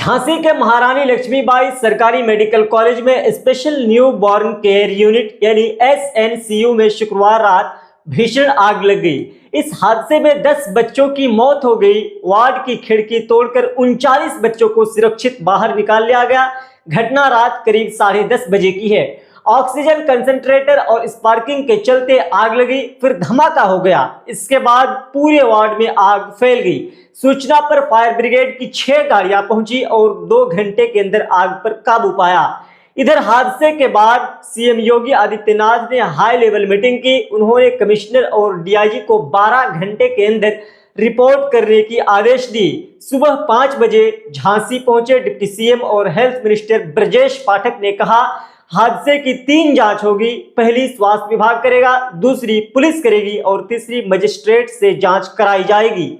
झांसी के महारानी लक्ष्मीबाई सरकारी मेडिकल कॉलेज में special new born care unit यानी SNCU में शुक्रवार रात भीषण आग लग गई। इस हादसे में 10 बच्चों की मौत हो गई। वार्ड की खिड़की तोड़कर 39 बच्चों को सुरक्षित बाहर निकाल लिया गया। घटना रात करीब 10:30 बजे की है। ऑक्सीजन कंसंट्रेटर और स्पार्किंग के चलते आग लगी, फिर धमाका हो गया। इसके बाद पूरे वार्ड में आग फैल गई। सूचना पर फायर ब्रिगेड की 6 गाड़ियां पहुंची और 2 घंटे के अंदर आग पर काबू पाया। इधर हादसे के बाद CM योगी आदित्यनाथ ने हाई लेवल मीटिंग की। उन्होंने कमिश्नर और DIG को 12 घंटे के अंदर रिपोर्ट करने की आदेश दी। सुबह 5 बजे झांसी पहुंचे डिप्टी CM और हेल्थ मिनिस्टर ब्रजेश पाठक ने कहा, हादसे की 3 जांच होगी। पहली स्वास्थ्य विभाग करेगा, दूसरी पुलिस करेगी और तीसरी मजिस्ट्रेट से जांच कराई जाएगी।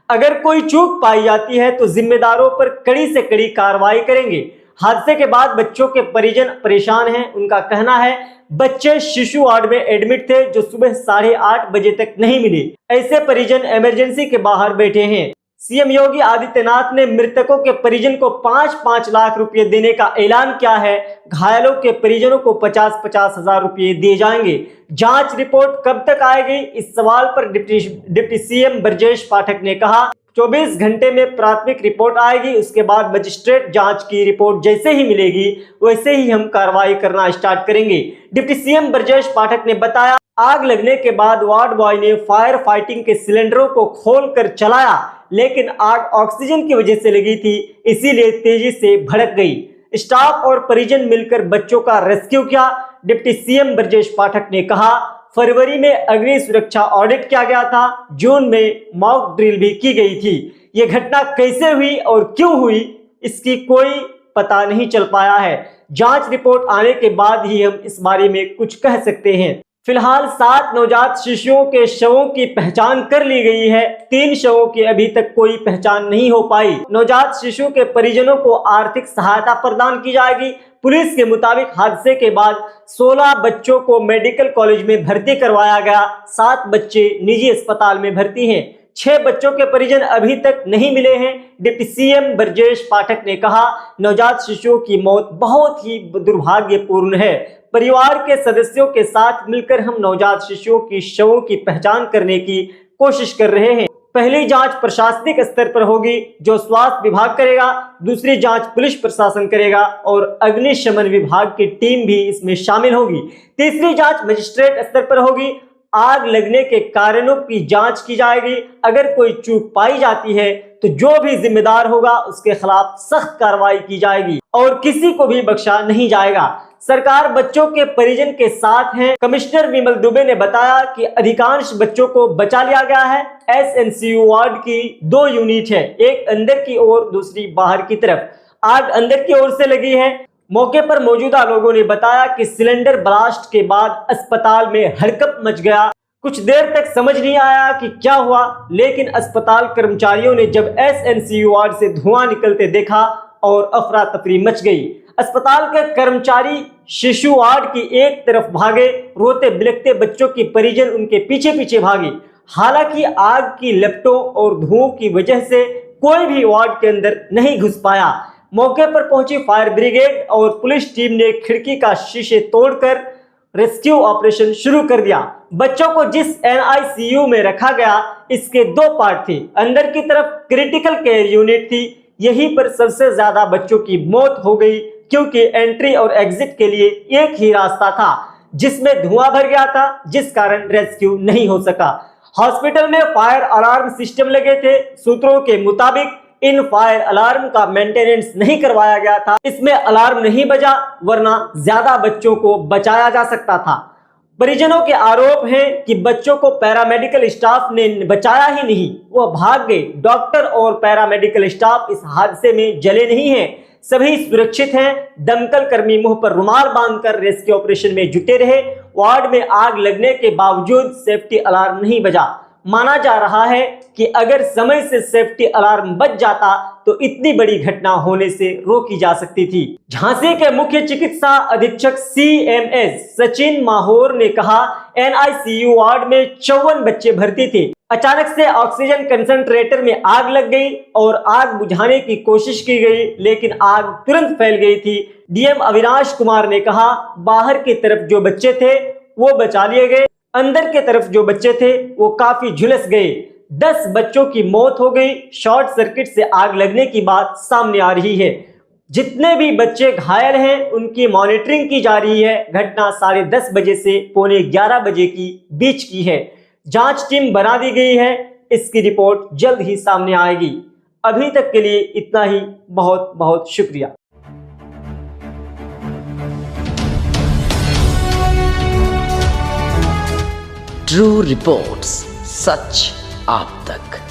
अगर कोई चूक पाई जाती है तो जिम्मेदारों पर कड़ी से कड़ी कार्रवाई करेंगे। हादसे के बाद बच्चों के परिजन परेशान हैं। उनका कहना है बच्चे शिशु वार्ड में एडमिट थे जो सुबह 8:30 बजे तक नहीं मिले। ऐसे परिजन इमरजेंसी के बाहर बैठे हैं। CM योगी आदित्यनाथ ने मृतकों के परिजन को 5-5 लाख रुपए देने का ऐलान किया है। घायलों के परिजनों को 50-50 हजार रुपए दिए जाएंगे। जांच रिपोर्ट कब तक आएगी, इस सवाल पर डिप्टी CM ब्रजेश पाठक ने कहा, 24 घंटे में प्राथमिक रिपोर्ट आएगी। उसके बाद मजिस्ट्रेट जांच की रिपोर्ट जैसे ही मिलेगी वैसे ही हम कार्रवाई करना स्टार्ट करेंगे। डिप्टी CM ब्रजेश पाठक ने बताया, आग लगने के बाद वार्ड बॉय ने फायर फाइटिंग के सिलेंडरों को खोलकर चलाया, लेकिन आग ऑक्सीजन की वजह से लगी थी, इसीलिए तेजी से भड़क गई। स्टाफ और परिजन मिलकर बच्चों का रेस्क्यू किया। डिप्टी CM ब्रजेश पाठक ने कहा, फरवरी में अग्नि सुरक्षा ऑडिट किया गया था, जून में मॉक ड्रिल भी की गई थी। ये घटना कैसे हुई और क्यों हुई, इसकी कोई पता नहीं चल पाया है। जांच रिपोर्ट आने के बाद ही हम इस बारे में कुछ कह सकते हैं। फिलहाल 7 नवजात शिशुओं के शवों की पहचान कर ली गई है। 3 शवों की अभी तक कोई पहचान नहीं हो पाई। नवजात शिशु के परिजनों को आर्थिक सहायता प्रदान की जाएगी। पुलिस के मुताबिक हादसे के बाद 16 बच्चों को मेडिकल कॉलेज में भर्ती करवाया गया। 7 बच्चे निजी अस्पताल में भर्ती हैं। 6 बच्चों के परिजन अभी तक नहीं मिले हैं। डिप्टी CM ब्रजेश पाठक ने कहा, नवजात शिशुओं की मौत बहुत ही दुर्भाग्यपूर्ण है। परिवार के सदस्यों के साथ मिलकर हम नवजात शिशुओं की शवों की पहचान करने की कोशिश कर रहे हैं। पहली जांच प्रशासनिक स्तर पर होगी जो स्वास्थ्य विभाग करेगा, दूसरी जांच पुलिस प्रशासन करेगा और अग्निशमन विभाग की टीम भी इसमें शामिल होगी। तीसरी जांच मजिस्ट्रेट स्तर पर होगी। आग लगने के कारणों की जांच की जाएगी। अगर कोई चूक पाई जाती है तो जो भी जिम्मेदार होगा उसके खिलाफ सख्त कार्रवाई की जाएगी और किसी को भी बख्शा नहीं जाएगा। सरकार बच्चों के परिजन के साथ है। कमिश्नर विमल दुबे ने बताया कि अधिकांश बच्चों को बचा लिया गया है। SNCU वार्ड की 2 यूनिट है, एक अंदर की ओर, दूसरी बाहर की तरफ। आग अंदर की ओर से लगी है। मौके पर मौजूदा लोगों ने बताया कि सिलेंडर ब्लास्ट के बाद अस्पताल में हड़कंप मच गया। कुछ देर तक समझ नहीं आया कि क्या हुआ, लेकिन अस्पताल कर्मचारियों ने जब SNCU वार्ड से धुआं निकलते देखा और अफरा तफरी मच गई। अस्पताल के कर्मचारी शिशु वार्ड की एक तरफ भागे। रोते बिलखते बच्चों की परिजन उनके पीछे पीछे भागे। हालांकि आग की लपटों और धुओं की वजह से कोई भी वार्ड के अंदर नहीं घुस पाया। मौके पर पहुंची फायर ब्रिगेड और पुलिस टीम ने खिड़की का शीशे तोड़कर रेस्क्यू ऑपरेशन शुरू कर दिया। बच्चों को जिस NICU में रखा गया, इसके 2 पार्ट थे। अंदर की तरफ क्रिटिकल केयर यूनिट थी। यहीं पर सबसे ज्यादा बच्चों की मौत हो गई क्योंकि एंट्री और एग्जिट के लिए एक ही रास्ता था जिसमें धुआं भर गया था, जिस कारण रेस्क्यू नहीं हो सका। हॉस्पिटल में फायर अलार्म सिस्टम लगे थे। सूत्रों के मुताबिक इन फायर अलार्म का मेंटेनेंस नहीं करवाया गया था। इसमें अलार्म नहीं बजा, वरना ज्यादा बच्चों को बचाया जा सकता था। परिजनों के आरोप हैं कि बच्चों को पैरामेडिकल स्टाफ ने बचाया ही नहीं, वह भाग गए। डॉक्टर और पैरामेडिकल स्टाफ इस हादसे में जले नहीं हैं, सभी सुरक्षित हैं। दमकल कर्मी मुंह पर रुमाल बांधकर रेस्क्यू ऑपरेशन में जुटे रहे। वार्ड में आग लगने के बावजूद सेफ्टी अलार्म नहीं बजा। माना जा रहा है कि अगर समय से सेफ्टी अलार्म बज जाता तो इतनी बड़ी घटना होने से रोकी जा सकती थी। झांसी के मुख्य चिकित्सा अधीक्षक CMS सचिन माहौर ने कहा, NICU वार्ड में 54 बच्चे भर्ती थे। अचानक से ऑक्सीजन कंसंट्रेटर में आग लग गई और आग बुझाने की कोशिश की गई, लेकिन आग तुरंत फैल गई थी। डीएम अविनाश कुमार ने कहा, बाहर की तरफ जो बच्चे थे वो बचा लिए गए, अंदर की तरफ जो बच्चे थे वो काफी झुलस गए। 10 बच्चों की मौत हो गई। शॉर्ट सर्किट से आग लगने की बात सामने आ रही है। जितने भी बच्चे घायल हैं उनकी मॉनिटरिंग की जा रही है। घटना 10:30 बजे से पौने 11 बजे की बीच की है। जांच टीम बना दी गई है। इसकी रिपोर्ट जल्द ही सामने आएगी। अभी तक के लिए इतना ही। बहुत बहुत शुक्रिया। ट्रू रिपोर्ट्स, सच आप तक।